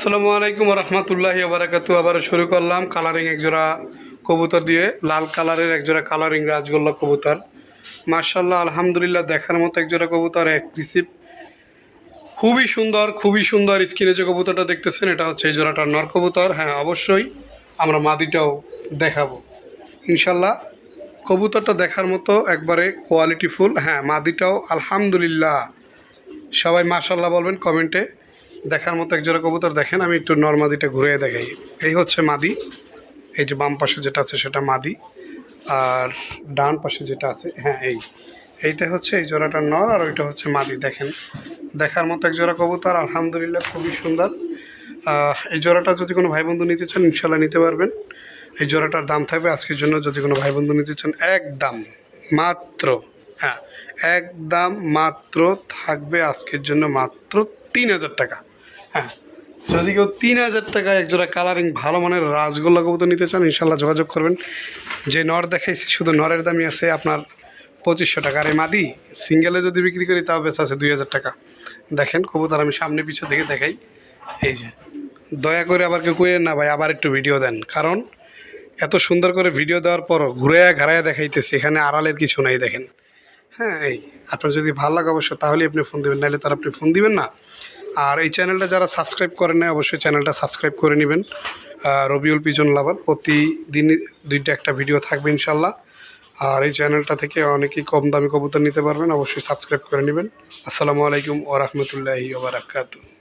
আসসালামু আলাইকুম রহমতুল্লাহি ওবারাকাতু। আবার শুরু করলাম কালারিং একজোড়া কবুতর দিয়ে, লাল কালারের একজোড়া কালারিং রাজগোল্লা কবুতর। মাশাআল্লাহ আলহামদুলিল্লাহ, দেখার মতো একজোড়া কবুতর, এক রিসিভ খুবই সুন্দর, খুবই সুন্দর। স্ক্রিনে যে কবুতরটা দেখতেছেন এটা হচ্ছে এই জোড়াটার নর কবুতর। হ্যাঁ, অবশ্যই আমরা মাদিটাও দেখাবো ইনশাল্লাহ। কবুতরটা দেখার মতো একবারে কোয়ালিটিফুল। হ্যাঁ, মাদিটাও আলহামদুলিল্লাহ। সবাই মাশাল্লাহ বলবেন কমেন্টে। দেখার মতো এক জোড়া কবুতর। দেখেন, আমি একটু নর্মাদিটা ঘুরে দেখাই। এই হচ্ছে মাদি, এই যে বাম পাশে যেটা আছে সেটা মাদি, আর ডান পাশে যেটা আছে, হ্যাঁ এইটা হচ্ছে এই জোড়াটার নর, আর ওইটা হচ্ছে মাদি। দেখেন, দেখার মতো এক জোড়া কবুতর আলহামদুলিল্লাহ, খুবই সুন্দর। এই জোড়াটা যদি কোনো ভাই বন্ধু নিতে চান ইনশাল্লাহ নিতে পারবেন। এই জোড়াটার দাম থাকবে আজকের জন্য, যদি কোনো ভাই বন্ধু নিতে চান একদম মাত্র, হ্যাঁ একদম মাত্র থাকবে আজকের জন্য মাত্র 3,000 টাকা। হ্যাঁ, যদি কেউ 3,000 টাকায় একজোড়া কালারিং ভালো মানের রাজগোল্লা কবুতর নিতে চান ইনশাল্লাহ যোগাযোগ করবেন। যে নর দেখাইছি শুধু নরের দামই আছে আপনার 2500 টাকা। আর এই মাদি সিঙ্গেলে যদি বিক্রি করি তাও বেশ আছে 2,000 টাকা। দেখেন কবুতর আমি সামনে পিছু থেকে দেখাই। এই যে, দয়া করে আবার কেউ কইেন না ভাই আবার একটু ভিডিও দেন, কারণ এত সুন্দর করে ভিডিও দেওয়ার পরও ঘুরে ঘাড়ায় দেখাইতেছি, এখানে আড়ালের কিছু নাই। দেখেন, হ্যাঁ আপনার যদি ভালো লাগে অবশ্যই তাহলেই আপনি ফোন দেবেন, নাহলে তার আপনি ফোন দিবেন না। আর এই চ্যানেলটা যারা সাবস্ক্রাইব করেন না অবশ্যই চ্যানেলটা সাবস্ক্রাইব করে নেবেন। রবিউল পিজন লাভার প্রতিদিন 2টা একটা ভিডিও থাকবে ইনশাল্লাহ। আর এই চ্যানেলটা থেকে অনেকেই কম দামি কবুতর নিতে পারবেন, অবশ্যই সাবস্ক্রাইব করে নেবেন। আসসালামু আলাইকুম ওয়া রাহমাতুল্লাহি ওয়া বারাকাতুহু।